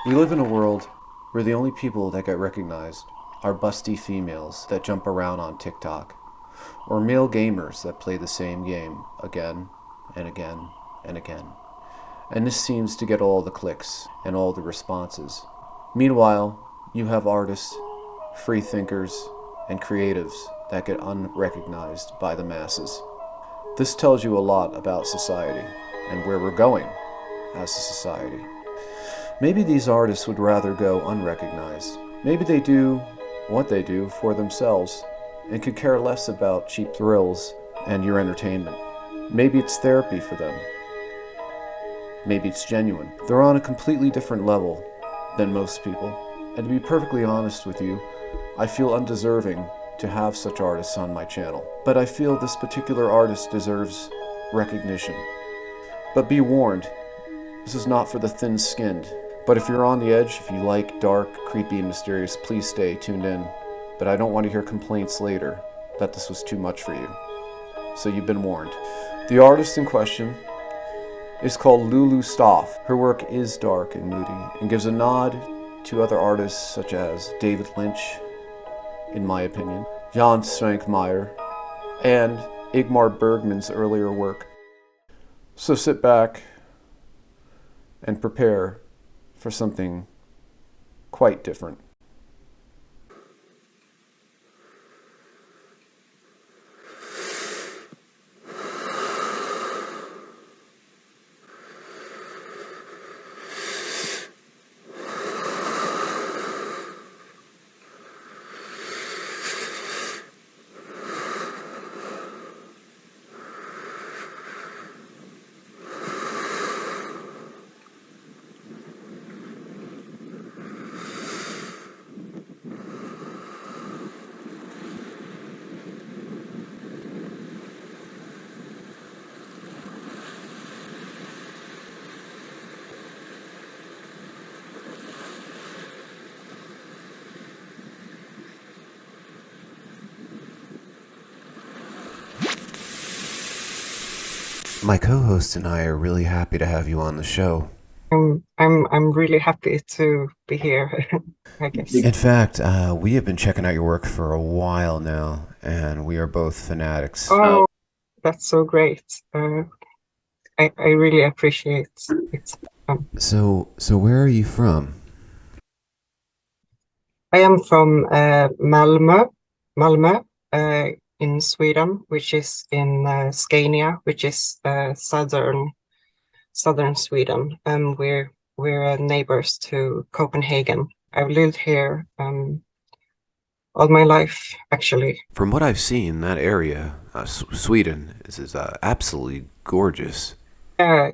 We live in a world where the only people that get recognized are busty females that jump around on TikTok, or male gamers that play the same game again and again and again. And this seems to get all the clicks and all the responses. Meanwhile, you have artists, free thinkers, and creatives that get unrecognized by the masses. This tells you a lot about society and where we're going as a society. Maybe these artists would rather go unrecognized. Maybe they do what they do for themselves and could care less about cheap thrills and your entertainment. Maybe it's therapy for them. Maybe it's genuine. They're on a completely different level than most people. And to be perfectly honest with you, I feel undeserving to have such artists on my channel. But I feel this particular artist deserves recognition. But be warned, this is not for the thin-skinned. But if you're on the edge, if you like dark, creepy, and mysterious, please stay tuned in. But I don't want to hear complaints later that this was too much for you. So you've been warned. The artist in question is called Lulu Staaf. Her work is dark and moody and gives a nod to other artists such as David Lynch, in my opinion, Jan Svankmajer, and Ingmar Bergman's earlier work. So sit back and prepare for something quite different. My co-host and I are really happy to have you on the show. I'm really happy to be here, I guess. In fact, we have been checking out your work for a while now, and we are both fanatics. Oh, that's so great. I really appreciate it. So where are you from? I am from Malmö, in Sweden, which is in Scania, which is southern Sweden. We're neighbors to Copenhagen. I've lived here all my life, actually. From what I've seen, that area, Sweden, is absolutely gorgeous. Yeah,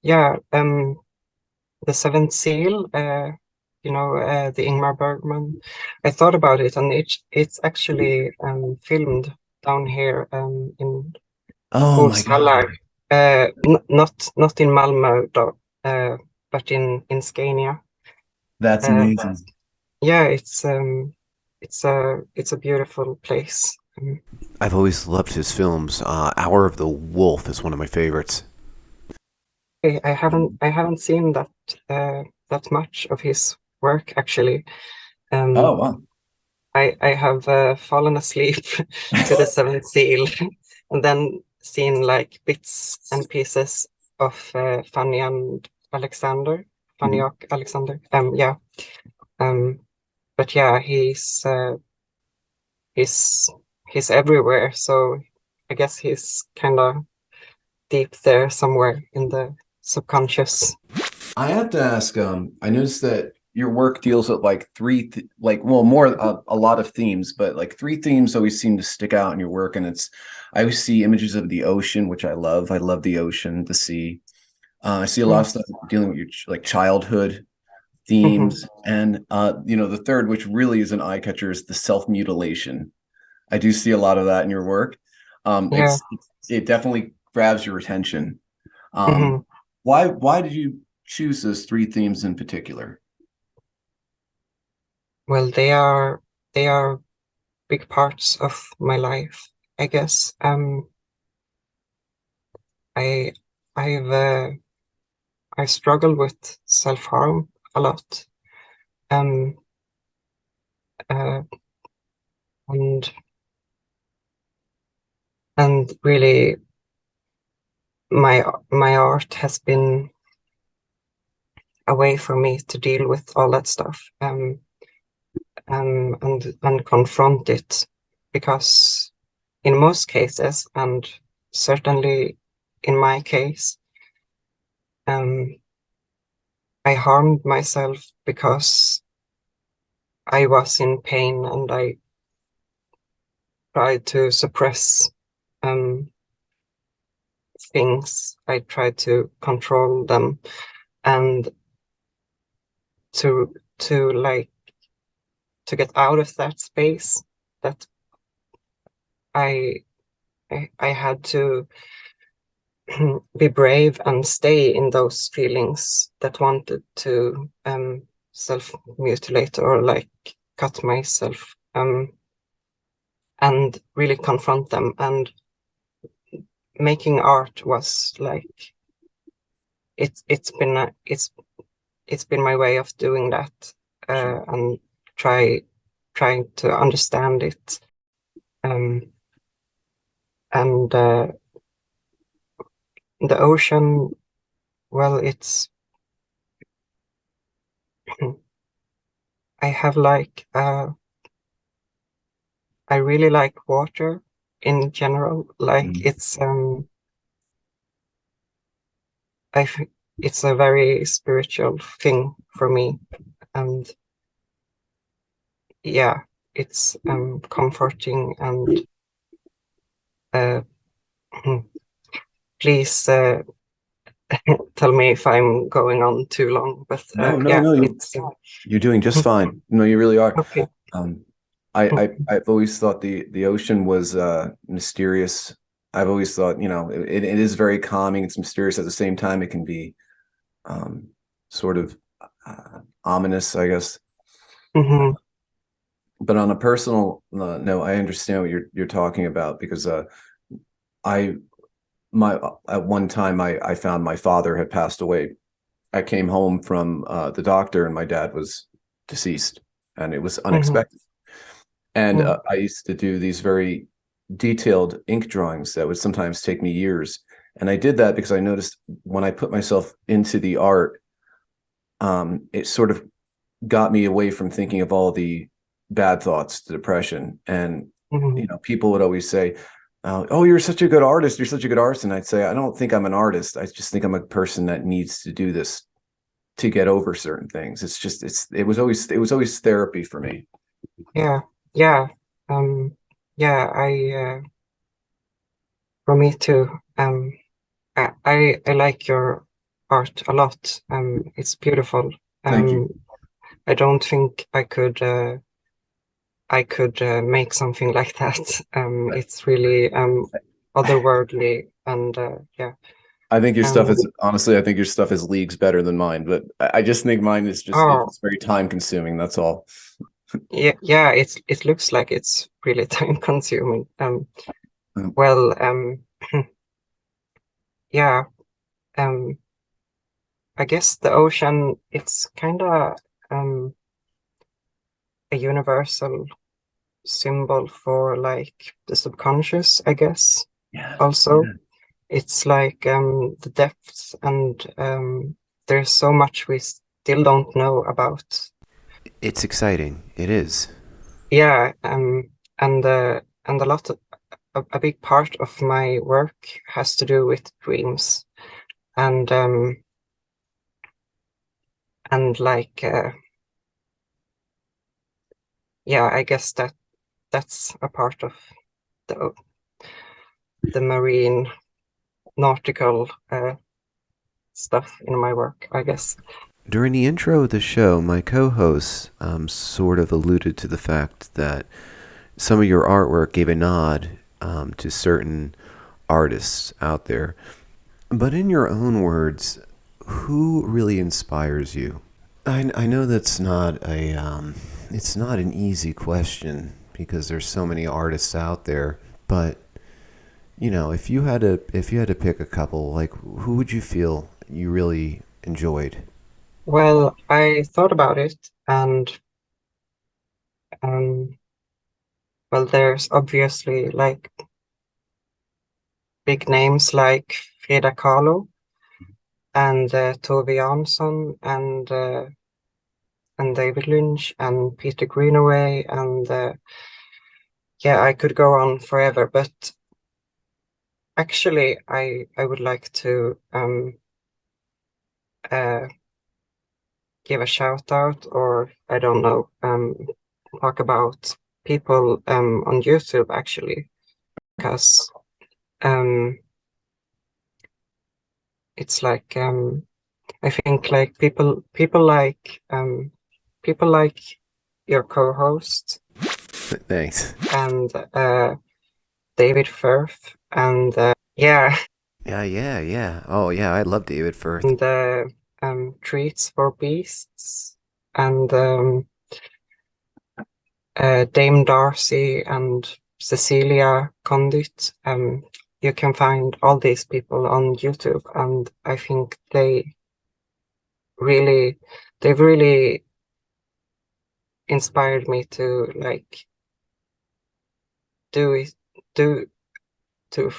yeah, the Seventh Seal, the Ingmar Bergman. I thought about it, and it's actually filmed down here in Oh my Uppsala. God, Not in Malmö though, but in Scania. that's Uh, amazing. yeah, it's a beautiful place. I've always loved his films. Hour of the Wolf is one of my favorites. I haven't seen that much of his work actually. Oh Um, wow. I have fallen asleep to the Seventh Seal, and then seen like bits and pieces of Fanny and Alexander, Fanny Mhm. och Alexander. Yeah. Um, but yeah, he's he's everywhere. So I guess he's kind of deep there somewhere in the subconscious. I have to ask, I noticed that your work deals with like well, more a lot of themes, but like three themes always seem to stick out in your work. And I always see images of the ocean, which I love. I love the ocean, the sea. I see a lot of stuff dealing with your like childhood Mhm. themes. And, the third, which really is an eye catcher, is the self-mutilation. I do see a lot of that in your work. Yeah. It definitely grabs your attention. Um, Mhm. why did you choose those three themes in particular? Well, they are big parts of my life, I guess. I I've I struggle with self-harm a lot. Um, uh, and really my art has been a way for me to deal with all that stuff, and confront it, because in most cases, and certainly in my case, I harmed myself because I was in pain and I tried to suppress things. I tried to control them, and to like to get out of that space, that I I had to be brave and stay in those feelings that wanted to self-mutilate or like cut myself, and really confront them. And making art was like it's been my way of doing that, Sure. and trying to understand it, um, and the ocean. Well, it's I have like I really like water in general. Like Mm. it's a very spiritual thing for me, and yeah, it's comforting. And uh, please tell me if I'm going on too long, but No, no, yeah, no. it's You're doing just fine. No, you really are. okay. Um, I've always thought the ocean was mysterious. I've always thought, it is very calming. It's mysterious at the same time. It can be um, sort of ominous, I guess. Hmm. But on a personal note, I understand what you're talking about, because I my at one time I found my father had passed away. I came home from the doctor and my dad was deceased, and it was Hmm. unexpected. And Hmm. I used to do these very detailed ink drawings that would sometimes take me years. And I did that because I noticed when I put myself into the art, it sort of got me away from thinking of all the bad thoughts, the depression. And, Hmm. people would always say, oh, you're such a good artist. You're such a good artist. And I'd say, I don't think I'm an artist. I just think I'm a person that needs to do this to get over certain things. It's just, it was always therapy for me. Yeah, yeah, yeah. For me too. I like your art a lot. It's beautiful. Thank you. Um, I don't think I could make something like that. It's really otherworldly, and yeah. I think your stuff Um, is honestly, I think your stuff is leagues better than mine, but I just think mine is just, oh, it's very time consuming. That's all. yeah, yeah. It looks like it's really time consuming. Um, Well, yeah. Um, I guess the ocean, it's kind of um a universal symbol for like the subconscious, I guess. yeah, Also, yeah. it's like the depths, and there's so much we still don't know about. It's exciting. It is. Yeah, and a lot of, a big part of my work has to do with dreams, and like yeah, I guess that's a part of the marine nautical stuff in my work, I guess. During the intro of the show, my co host sort of alluded to the fact that some of your artwork gave a nod to certain artists out there. But in your own words, who really inspires you? I know that's not it's not an easy question because there's so many artists out there. But if you had to pick a couple, like who would you feel you really enjoyed? Well, I thought about it, and um, well, there's obviously like big names like Frida Kahlo and Tove Jansson and David Lynch and Peter Greenaway and yeah, I could go on forever, but actually, I would like to uh, give a shout out, or I don't know, talk about people on YouTube actually, because um, it's like I think like people like your co-host Thanks. and David Firth and yeah, Yeah. Oh, yeah, I love David Firth. and Treats for Beasts and Dame Darcy and Cecilia Condit. You can find all these people on YouTube, and I think really, they've really inspired me to like do it, do to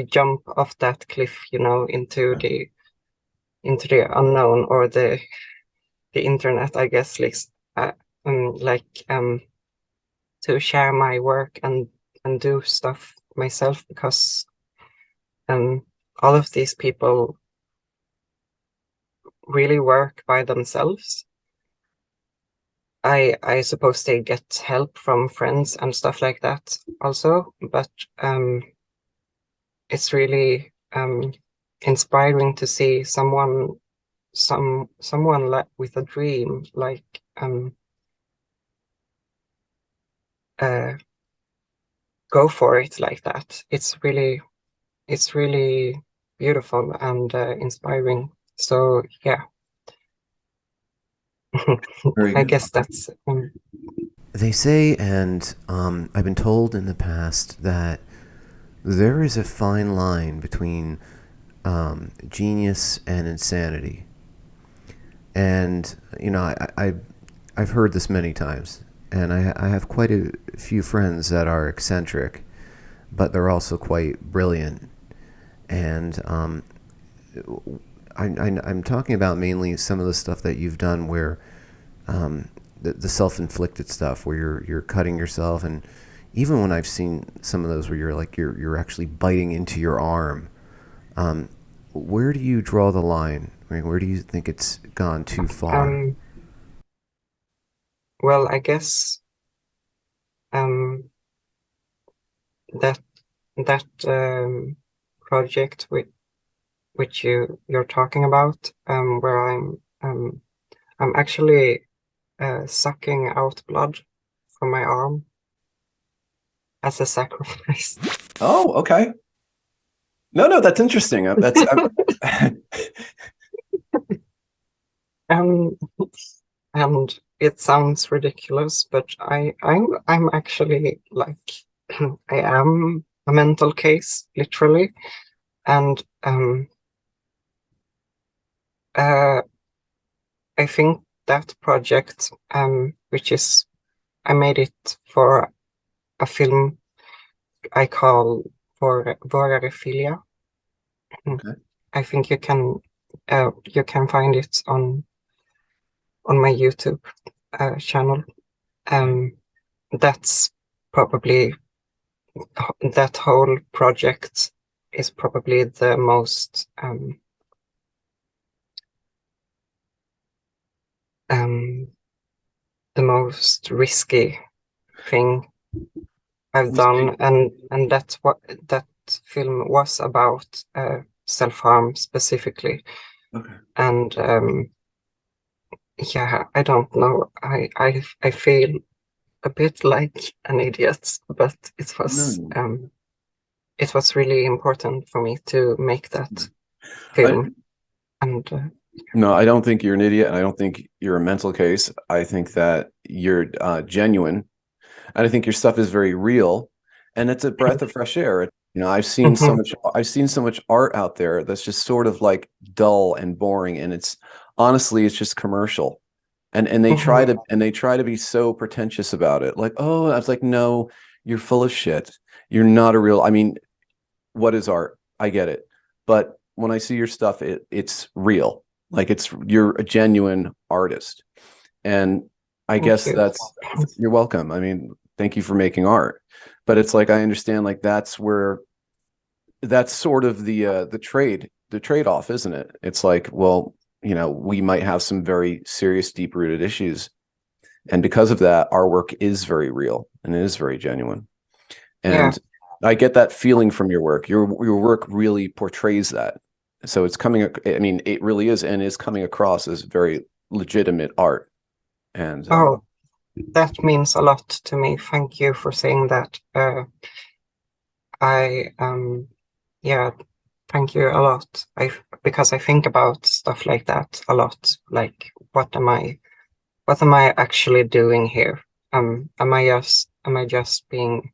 jump off that cliff, you know, into the unknown or the internet, I guess, uh, like to share my work and do stuff myself because um all of these people really work by themselves. I suppose they get help from friends and stuff like that also, but it's really inspiring to see someone like with a dream like uh go for it like that. It's really beautiful and inspiring. So yeah, Very I good. guess that's They say, and I've been told in the past, that there is a fine line between genius and insanity. And, I've heard this many times. And I have quite a few friends that are eccentric, but they're also quite brilliant. And I'm talking about mainly some of the stuff that you've done where the self-inflicted stuff where you're cutting yourself, and even when I've seen some of those where you're actually biting into your arm, where do you draw the line? I mean, where do you think it's gone too far? um well, I guess um that that project which you're talking about where I'm actually sucking out blood from my arm as a sacrifice. Oh, okay. No, that's interesting. That's Um, and it sounds ridiculous, but I'm actually like I am a mental case, literally, and uh, I think that project, which is I made it for a film I call for Vorarefilia. okay. I think you can find it on my YouTube channel. Um, that's probably that whole project is probably um, the most risky thing I've done, and that's what that film was about, self-harm specifically. Okay. And yeah, I don't know. I feel a bit like an idiot, but No, it was really important for me to make that I, film. And no, I don't think you're an idiot, and I don't think you're a mental case. I think that you're genuine, and I think your stuff is very real, and it's a breath of fresh air. You know, Hmm. I've seen so much art out there that's just sort of like dull and boring, and it's honestly it's just commercial. And Hmm. they try to be so pretentious about it. Like, oh, I was like, no, you're full of shit. You're not a real, I mean, what is art? I get it. But when I see your stuff, it's real. Like you're a genuine artist. And I Thank guess you. you're welcome. I mean, thank you for making art. But it's like I understand like that's sort of the trade-off, isn't it? It's like, well, you know, we might have some very serious, deep-rooted issues. And because of that, our work is very real and it is very genuine. Yeah. And I get that feeling from your work. Your work really portrays that. So it's coming, I mean, it really is and is coming across as very legitimate art. And Oh, that means a lot to me. Thank you for saying that. I yeah, thank you a lot. Because I think about stuff like that a lot. Like, what am I actually doing here? Am I just being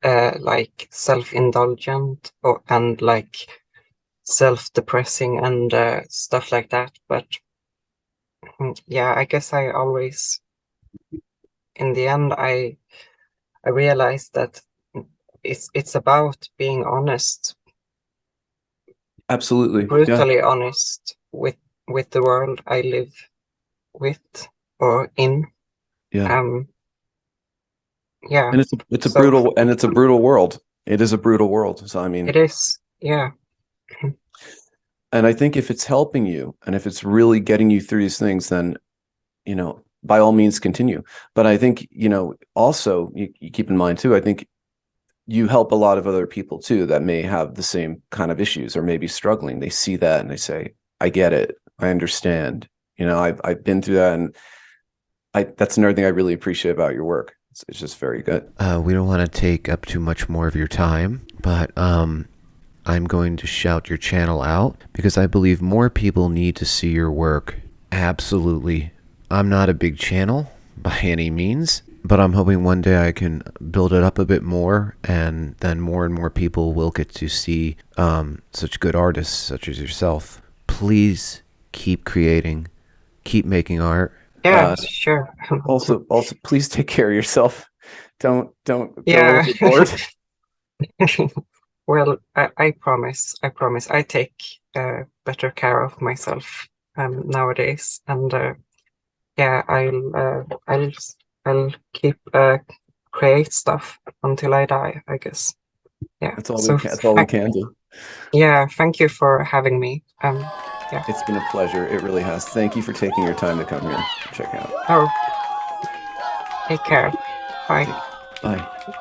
like self-indulgent or and like self-depressing and stuff like that? But yeah, I guess I always, in the end, I realized that it's about being honest, absolutely, yeah, brutally honest with the world I live with or in. yeah. Um, yeah. And So it's a brutal world. It is a brutal world. So I it mean, is. Yeah. and I think if it's helping you and if it's really getting you through these things, then you know, by all means continue. But I think, you know, also you keep in mind too, I think you help a lot of other people too that may have the same kind of issues or maybe struggling. They see that and they say, I get it. I understand. You know, I've been through that, and I that's another thing I really appreciate about your work. It's just very good. We don't want to take up too much more of your time, but I'm going to shout your channel out because I believe more people need to see your work. Absolutely. I'm not a big channel by any means, but I'm hoping one day I can build it up a bit more, and then more and more people will get to see such good artists such as yourself. Please keep creating, keep making art. Yeah, Uh, sure. also, please take care of yourself. Don't go Yeah. overboard. Well, I promise. I promise. I take better care of myself nowadays, and yeah, I'll keep create stuff until I die, I guess. Yeah. That's all we So can. That's all we can do. yeah, thank you for having me. Yeah. It's been a pleasure. It really has. Thank you for taking your time to come in and check out. Oh, take care. Bye. Bye.